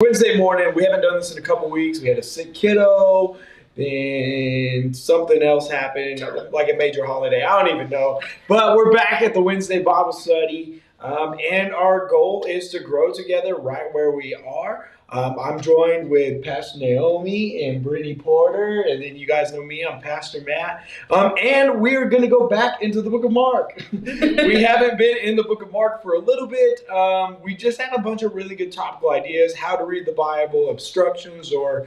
Wednesday morning. We haven't done this in a couple weeks. We had a sick kiddo, then something else happened, like a major holiday. I don't even know. But we're back at the Wednesday Bible study, and our goal is to grow together right where we are. I'm joined with Pastor Naomi and Brittany Porter, and then you guys know me. I'm Pastor Matt, and we're going to go back into the Book of Mark. We haven't been in the Book of Mark for a little bit. We just had a bunch of really good topical ideas: how to read the Bible, obstructions or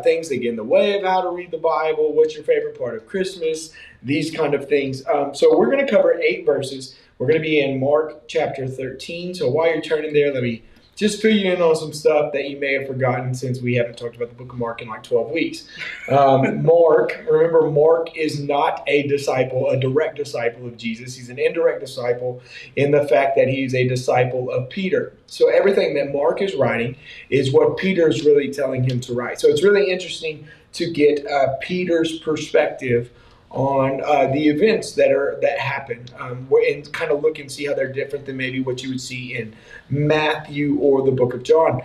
things that get in the way of how to read the Bible. What's your favorite part of Christmas? These kind of things. So we're going to cover 8 verses. We're going to be in Mark chapter 13. So while you're turning there, let me just fill you in on some stuff that you may have forgotten since we haven't talked about the book of Mark in like 12 weeks. Remember, Mark is not a disciple, a direct disciple of Jesus. He's an indirect disciple in the fact that he's a disciple of Peter. So everything that Mark is writing is what Peter's really telling him to write. So it's really interesting to get Peter's perspective on the events that happen, and kind of look and see how they're different than maybe what you would see in Matthew or the book of John.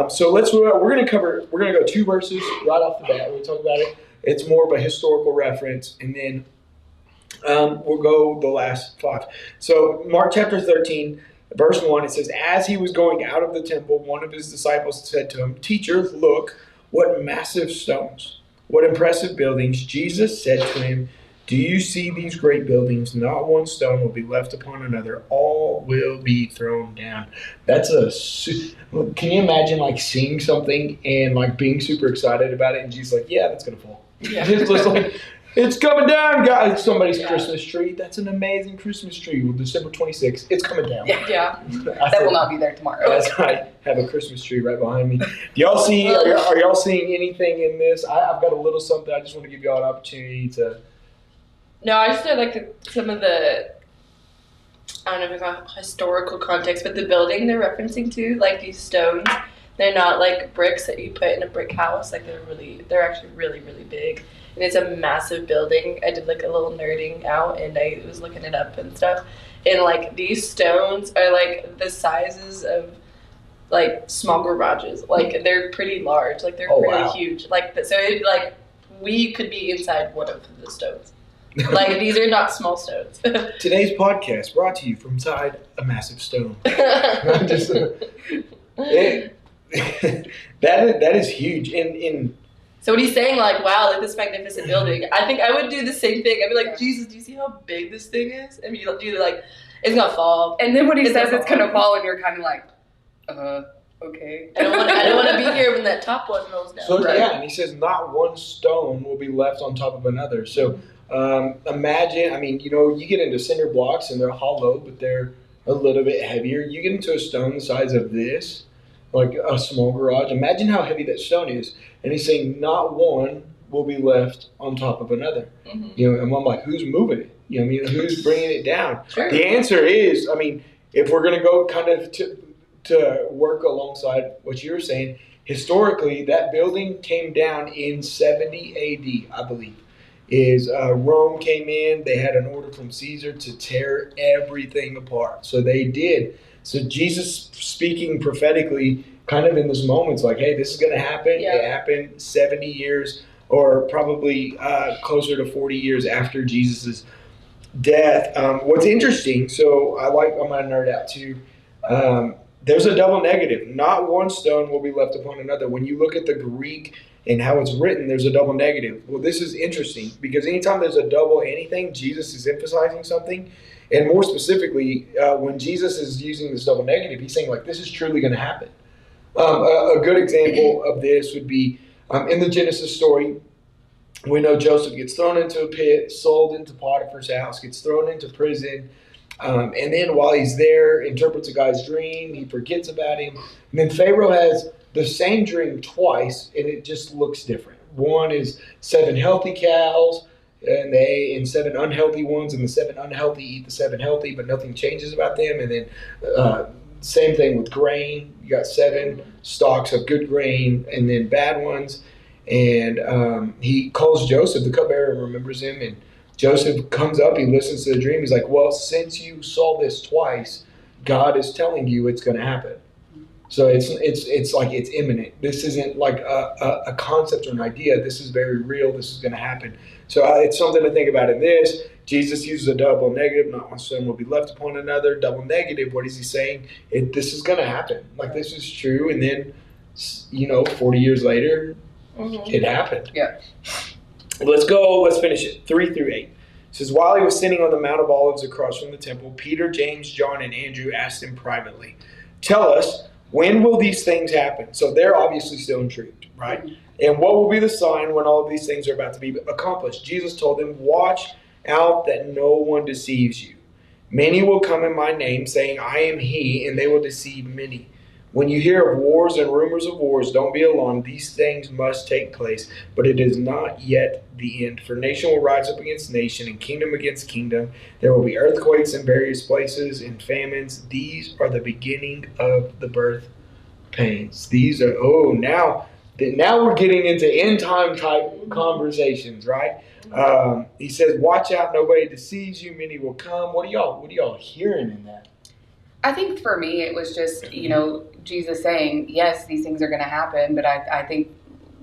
So we're going to go 2 verses right off the bat. We'll talk about it. It's more of a historical reference, and then we'll go the last 5. So Mark chapter 13, verse 1, it says, "As he was going out of the temple, one of his disciples said to him, 'Teacher, look, what massive stones. What impressive buildings.' Jesus said to him, 'Do you see these great buildings? Not one stone will be left upon another. All will be thrown down.'" Can you imagine like seeing something and like being super excited about it, and Jesus like, "Yeah, that's gonna fall." Yeah. It's just like, "It's coming down, guys." Somebody's Christmas tree. That's an amazing Christmas tree. Well, December 26th. It's coming down. Yeah. That will not be there tomorrow. That's right. Have a Christmas tree right behind me. Do y'all see? Are y'all seeing anything in this? I've got a little something. I just want to give y'all an opportunity to. No, I just like some of the, I don't know if it's not historical context, but the building they're referencing to, like these stones, they're not like bricks that you put in a brick house. Like they're actually really, really big. And it's a massive building. I did like a little nerding out and I was looking it up and stuff. And like these stones are like the sizes of like small garages. Like they're pretty large. Like they're huge. Like so we could be inside one of the stones. Like these are not small stones. Today's podcast brought to you from inside a massive stone. That is huge. So when he's saying like, "Wow, like this magnificent building," I think I would do the same thing. I'd be like, "Jesus, do you see how big this thing is?" And you do like, "It's gonna fall." And then when he says it's gonna fall, and you're kind of like, okay. I don't want to be here when that top one rolls down. So and he says, "Not one stone will be left on top of another." So imagine, you get into cinder blocks and they're hollow, but they're a little bit heavier. You get into a stone the size of this, like a small garage. Imagine how heavy that stone is. And he's saying not one will be left on top of another. Mm-hmm. And I'm like, who's moving it? Who's bringing it down? Sure. The answer is, if we're going to go kind of to work alongside what you were saying, historically, that building came down in 70 A.D., I believe. Rome came in, they had an order from Caesar to tear everything apart. So they did. So Jesus speaking prophetically kind of in this moment, it's like, hey, this is going to happen. Yeah. It happened 70 years or probably closer to 40 years after Jesus' death. What's interesting, so I'm going to nerd out too. There's a double negative. Not one stone will be left upon another. When you look at the Greek and how it's written, there's a double negative. Well, this is interesting because anytime there's a double anything, Jesus is emphasizing something. And more specifically, when Jesus is using this double negative, he's saying, like, this is truly going to happen. A good example of this would be in the Genesis story. We know Joseph gets thrown into a pit, sold into Potiphar's house, gets thrown into prison. And then while he's there, interprets a guy's dream. He forgets about him. And then Pharaoh has the same dream twice, and it just looks different. One is 7 healthy cows, and 7 unhealthy ones, and the 7 unhealthy eat the 7 healthy, but nothing changes about them. And then same thing with grain. You got 7 stalks of good grain, and then bad ones. And he calls Joseph, the cupbearer, and remembers him. And Joseph comes up, he listens to the dream. He's like, well, since you saw this twice, God is telling you it's going to happen. So it's like it's imminent. This isn't like a concept or an idea. This is very real. This is going to happen. So it's something to think about in this. Jesus uses a double negative. Not one stone will be left upon another. Double negative. What is he saying? This is going to happen. Like this is true. And then, 40 years later, it happened. Yeah. Let's go. Let's finish it. 3 through 8. It says, while he was sitting on the Mount of Olives across from the temple, Peter, James, John, and Andrew asked him privately, "Tell us, when will these things happen?" So they're obviously still intrigued, right? "And what will be the sign when all of these things are about to be accomplished?" Jesus told them, "Watch out that no one deceives you. Many will come in my name, saying, 'I am he,' and they will deceive many. When you hear of wars and rumors of wars, don't be alarmed. These things must take place, but it is not yet the end. For nation will rise up against nation, and kingdom against kingdom. There will be earthquakes in various places and famines. These are the beginning of the birth pains." These are now we're getting into end time type conversations, right? He says, "Watch out, nobody deceives you. Many will come." What are y'all hearing in that? I think for me, it was just, Jesus saying, yes, these things are going to happen. But I think,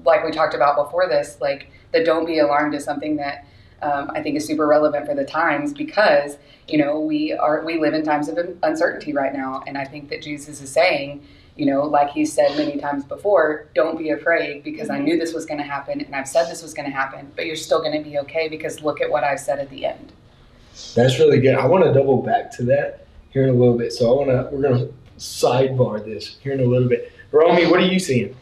like we talked about before this, like the don't be alarmed is something that I think is super relevant for the times because, we live in times of uncertainty right now. And I think that Jesus is saying, like he said many times before, don't be afraid because I knew this was going to happen and I've said this was going to happen, but you're still going to be okay because look at what I've said at the end. That's really good. I want to double back to that here in a little bit. So we're gonna sidebar this here in a little bit. Romy, what are you seeing?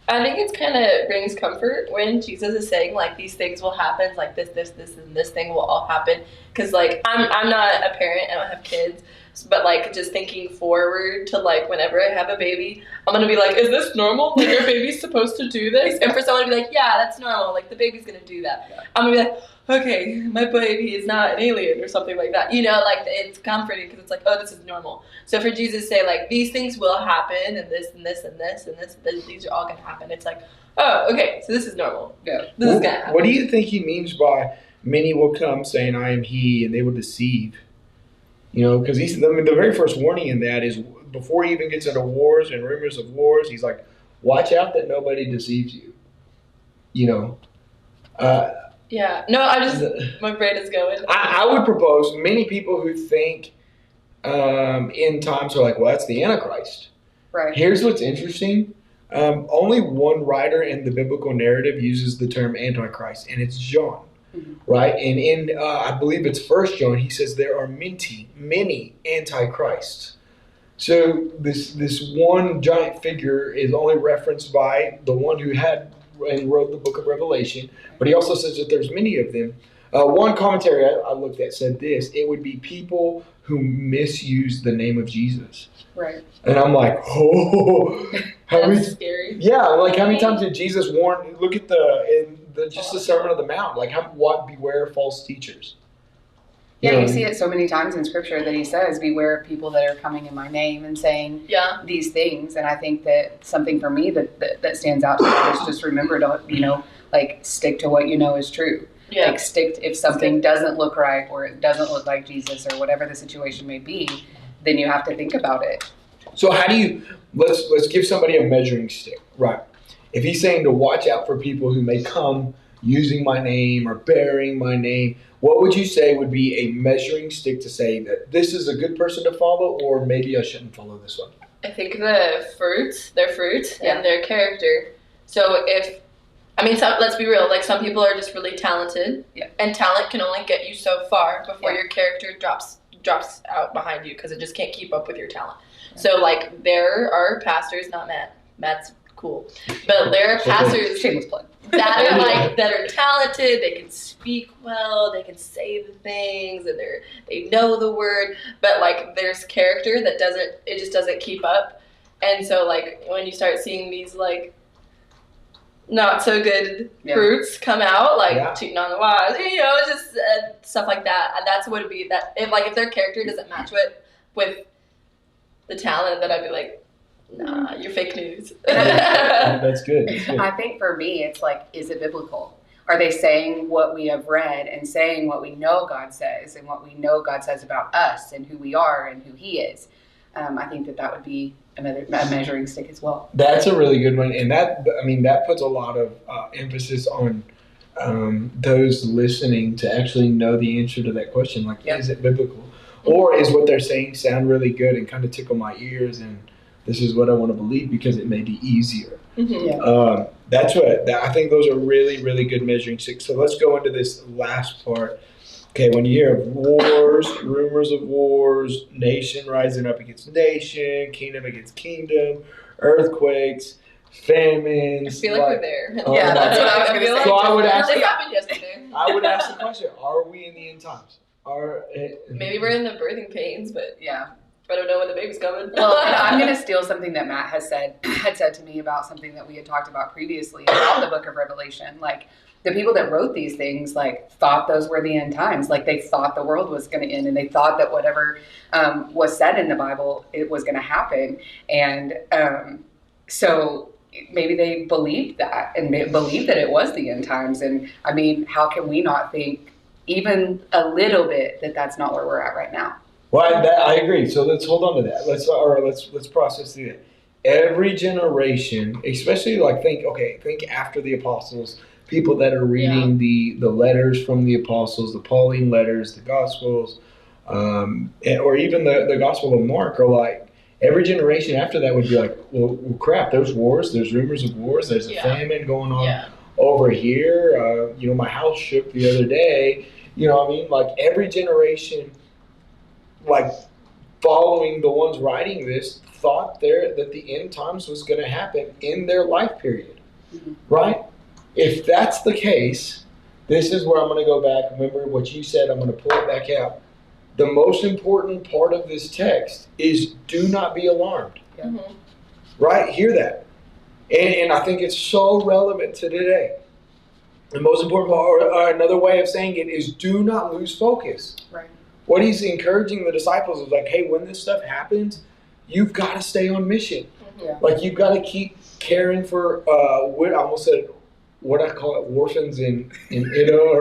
I think it's kind of brings comfort when Jesus is saying like these things will happen, like this, and this thing will all happen. Because like I'm not a parent, I don't have kids, but like just thinking forward to like whenever I have a baby, I'm gonna be like, is this normal? Like your baby's supposed to do this? And for someone to be like, yeah, that's normal. Like the baby's gonna do that. Yeah. I'm gonna be like, okay, my baby is not an alien or something like that. Like it's comforting because it's like, oh, this is normal. So for Jesus to say like these things will happen and this and this and this and this, these are all gonna happen. It's like, oh, okay, so this is normal. Yeah. This is gonna happen. What do you think he means by many will come saying, "I am he," and they will deceive? Because the very first warning in that is before he even gets into wars and rumors of wars, he's like, "Watch out that nobody deceives you." Yeah. No, my brain is going. I would propose many people who think end times are like, well, that's the Antichrist. Right. Here's what's interesting. Only one writer in the biblical narrative uses the term Antichrist, and it's John. Right? And in, I believe it's 1 John, he says there are many Antichrists. So this one giant figure is only referenced by the one who had and wrote the book of Revelation, but he also says that there's many of them. One commentary I looked at said this: it would be people who misuse the name of Jesus. Right. And I'm like, oh, That's scary. Yeah, like how many times did Jesus warn? Look at just the Sermon on the Mount. Like, beware of false teachers. Yeah, you see it so many times in Scripture that he says, beware of people that are coming in my name and saying these things. And I think that something for me that stands out to me is just remember to, stick to what you know is true. Yeah. Like if something doesn't look right or it doesn't look like Jesus or whatever the situation may be, then you have to think about it. So how do you, let's give somebody a measuring stick, right? If he's saying to watch out for people who may come using my name or bearing my name, what would you say would be a measuring stick to say that this is a good person to follow, or maybe I shouldn't follow this one? I think their fruit and their character. So let's be real, like some people are just really talented, and talent can only get you so far before your character drops out behind you because it just can't keep up with your talent. So like there are pastors, not Matt. Matt's cool, but there are pastors Shameless plug. that are talented. They can speak well. They can say the things, and they know the word. But like there's character that just doesn't keep up. And so like when you start seeing these like not so good fruits come out, like cheating on the wives, just stuff like that. And that's what it'd be. That if their character doesn't match with the talent, then I'd be like, nah, you're fake news. That's good. I think for me, it's like, is it biblical? Are they saying what we have read and saying what we know God says and what we know God says about us and who we are and who He is? I think that would be a measuring stick as well. That's a really good one, and that puts a lot of emphasis on those listening to actually know the answer to that question. Like, Yep. is it biblical, or is what they're saying sound really good and kind of tickle my ears, and this is what I want to believe because it may be easier. Mm-hmm. Yeah. I think those are really, really good measuring sticks. So let's go into this last part. Okay, when you hear of wars, rumors of wars, nation rising up against nation, kingdom against kingdom, earthquakes, famines. I feel like we're there. Yeah, that's what I was gonna say. So I would ask. This happened yesterday. I would ask the question: are we in the end times? Maybe we're in the birthing pains, but Yeah. I don't know when the baby's coming. Well, and I'm going to steal something that Matt had said to me about something that we had talked about previously about the book of Revelation. Like, the people that wrote these things, like, thought those were the end times. Like, they thought the world was going to end, and they thought that whatever was said in the Bible, it was going to happen. And so maybe they believed that and believed that it was the end times. And I mean, how can we not think even a little bit that that's not where we're at right now? Well, I agree. So let's hold on to that. Let's process through that. Every generation, especially think after the apostles, people that are reading the letters from the apostles, the Pauline letters, the Gospels, or even the Gospel of Mark, are like, every generation after that would be like, well crap, there's wars, there's rumors of wars, there's a famine going on over here. My house shook the other day. You know what I mean? Like, every generation, like, following the ones writing this, thought that the end times was going to happen in their life period, right? If that's the case, this is where I'm going to go back. Remember what you said, I'm going to pull it back out. The most important part of this text is do not be alarmed, right? Hear that. And I think it's so relevant to today. The most important part, or another way of saying it, is do not lose focus. Right. What he's encouraging the disciples is like, hey, when this stuff happens, you've got to stay on mission. Yeah. Like, you've got to keep caring for, I almost said, what I call it, orphans in Ido,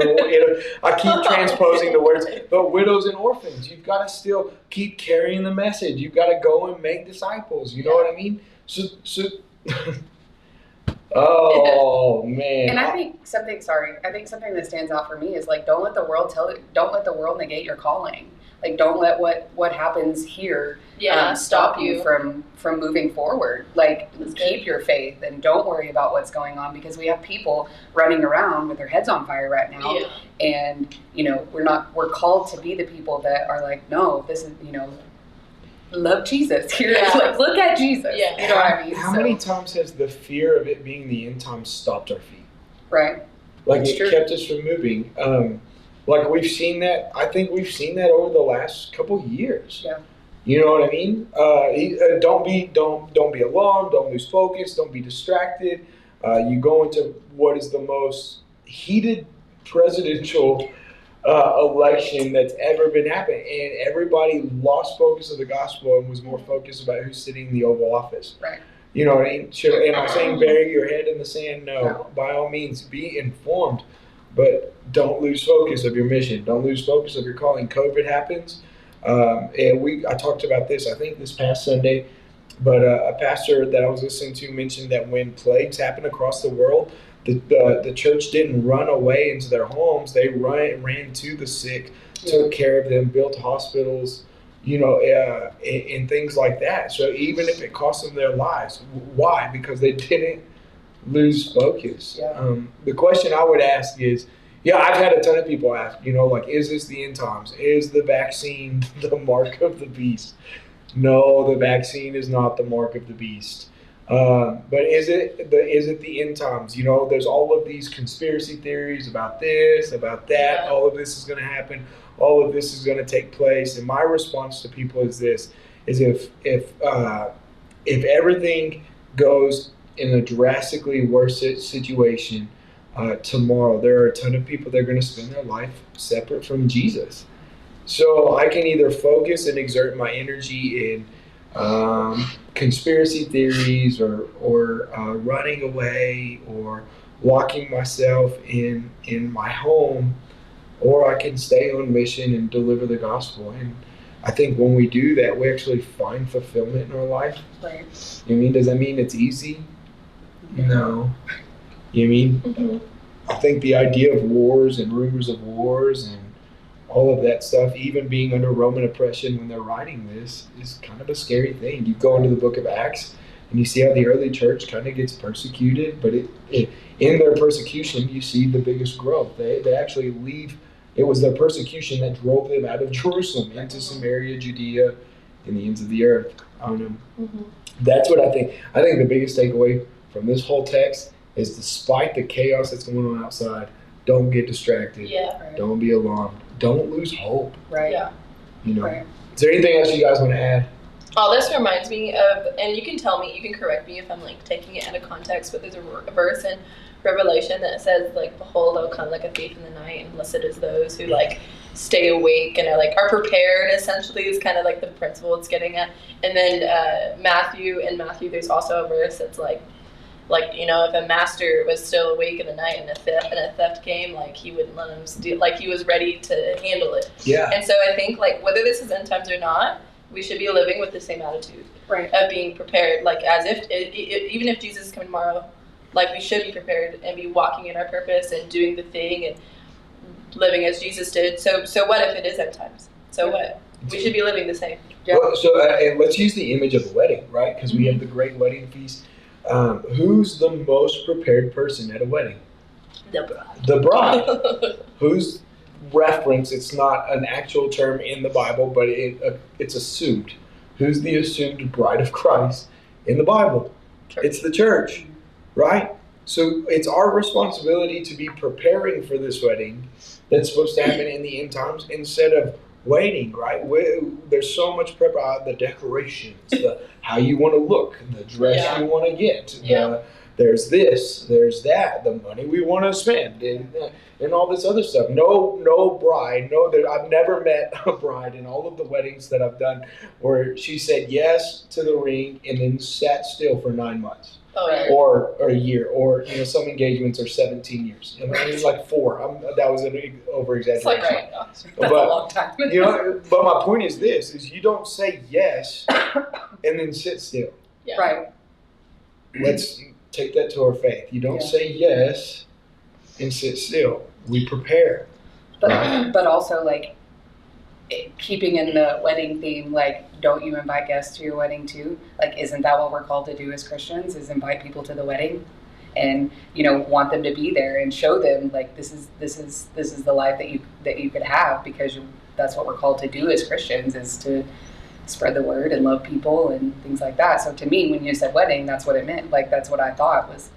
I keep transposing the words, but widows and orphans. You've got to still keep carrying the message. You've got to go and make disciples. You know what I mean? So oh man. And I think something that stands out for me is, like, don't let the world negate your calling. Like, don't let what happens here stop you from moving forward. Like, keep your faith and don't worry about what's going on, because we have people running around with their heads on fire right now. Yeah. And, we're called to be the people that are like, no, this is, love Jesus. Here, like, look at Jesus. Yeah. You know what I mean? How many times has the fear of it being the end times stopped our feet? Right. Like, it kept us from moving. Like, we've seen that. I think we've seen that over the last couple of years. Yeah. You know what I mean? Don't be alarmed. Don't lose focus. Don't be distracted. You go into what is the most heated presidential election that's ever been happening, and everybody lost focus of the gospel and was more focused about who's sitting in the Oval Office. Right. You know what I mean? And I'm saying bury your head in the sand. No. By all means, be informed, but don't lose focus of your mission. Don't lose focus of your calling. COVID happens, and I talked about this, I think, this past Sunday, but a pastor that I was listening to mentioned that when plagues happen across the world, the church didn't run away into their homes. They ran to the sick, took care of them, built hospitals, and things like that. So even if it cost them their lives, why? Because they didn't lose focus. Yeah. The question I would ask is, I've had a ton of people ask, like, is this the end times? Is the vaccine the mark of the beast? No, the vaccine is not the mark of the beast. But is it the end times? There's all of these conspiracy theories about this, about that. All of this is going to happen. All of this is going to take place. And my response to people is this: is if everything goes in a drastically worse situation tomorrow, there are a ton of people that are going to spend their life separate from Jesus. So I can either focus and exert my energy in conspiracy theories or running away or locking myself in my home, or I can stay on mission and deliver the gospel. And I think when we do that, we actually find fulfillment in our life. Right. You mean, does that mean it's easy? No. You mean, Mhm. I think the idea of wars and rumors of wars and all of that stuff, even being under Roman oppression when they're writing this, is kind of a scary thing. You go into the book of Acts and you see how the early church kind of gets persecuted, but in their persecution, you see the biggest growth. They actually leave. It was their persecution that drove them out of Jerusalem into Samaria, Judea, and the ends of the earth. Mhm. That's what I think. I think the biggest takeaway from this whole text is, despite the chaos that's going on outside, don't get distracted. Yeah. Right. Don't be alarmed. Don't lose hope. Right. Yeah. You know. Right. Is there anything else you guys want to add? Oh, this reminds me of, and you can tell me, you can correct me if I'm like taking it out of context, but there's a verse in Revelation that says like, "Behold, I'll come like a thief in the night, and blessed is those who like stay awake and are prepared." Essentially, is kind of like the principle it's getting at. And then Matthew, there's also a verse that's like if a master was still awake in the night and a theft came, like he wouldn't let him steal, like he was ready to handle it. Yeah. And so I think like whether this is end times or not, we should be living with the same attitude Right. of being prepared, like as if even if Jesus is coming tomorrow, like we should be prepared and be walking in our purpose and doing the thing and living as Jesus did. So what if it is end times? So what? We should be living the same. Yeah. Well, so and let's use the image of a wedding, right? Because we have the great wedding feast. Who's the most prepared person at a wedding? The bride. The bride. Who's reference? It's not an actual term in the Bible, but it's assumed. Who's the assumed bride of Christ in the Bible? Church. It's the church, right? So it's our responsibility to be preparing for this wedding that's supposed to happen in the end times instead of waiting, right? There's so much prep, the decorations, how you want to look, the dress Yeah. you want to get, Yeah. there's this, there's that, the money we want to spend, and all this other stuff. No bride, I've never met a bride in all of the weddings that I've done where she said yes to the ring and then sat still for 9 months. Oh yeah. Or a year, or some engagements are 17 years. I mean, it was like 4. That was an over It's like exaggeration. right now. That's But- a long time. But my point is this: is you don't say yes and then sit still. Yeah. Right. Let's take that to our faith. You don't Yeah. say yes and sit still. We prepare. But also like keeping in the wedding theme, like don't you invite guests to your wedding too? Like isn't that what we're called to do as Christians? Is invite people to the wedding, and want them to be there and show them like this is the life that you could have, because that's what we're called to do as Christians, is to spread the word and love people and things like that. So to me, when you said wedding, that's what it meant. Like that's what I thought was,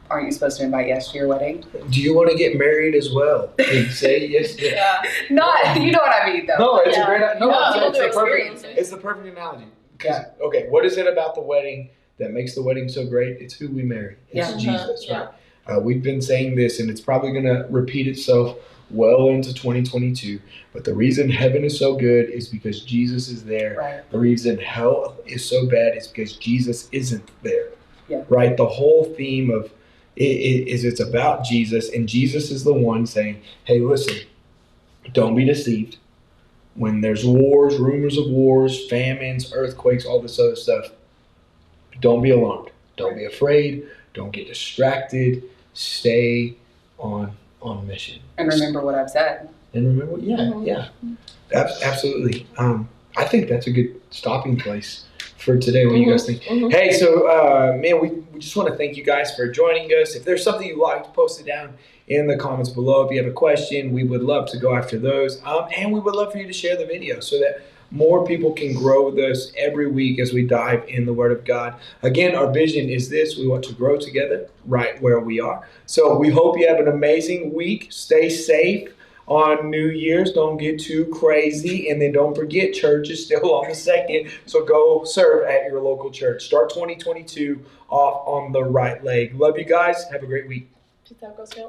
aren't you supposed to invite guests to your wedding? Do you want to get married as well? And say yes. To Yeah. Not, you know what I mean though. No, it's Yeah. a great. No, Yeah, it's, people it's do the perfect. experience it. It's the perfect analogy. Because okay, what is it about the wedding that makes the wedding so great? It's who we marry. It's Yeah. Jesus, Yeah. right? We've been saying this, and it's probably going to repeat itself well into 2022. But the reason heaven is so good is because Jesus is there. Right. The reason hell is so bad is because Jesus isn't there. Yeah. Right? The whole theme of it's about Jesus, and Jesus is the one saying, hey, listen, don't be deceived. When there's wars, rumors of wars, famines, earthquakes, all this other stuff, don't be alarmed. Don't be afraid. Don't get distracted. Stay on mission. And remember what I've said. And remember, Mhm. absolutely. I think that's a good stopping place for today. What do you guys think? Mhm. Hey, so man, we just want to thank you guys for joining us. If there's something you liked, post it down in the comments below. If you have a question, we would love to go after those. And we would love for you to share the video so that more people can grow with us every week as we dive in the Word of God. Again, our vision is this: we want to grow together right where we are. So we hope you have an amazing week. Stay safe on New Year's. Don't get too crazy. And then don't forget, church is still on the 2nd. So go serve at your local church. Start 2022 off on the right leg. Love you guys. Have a great week. Peace out, Girl Scout.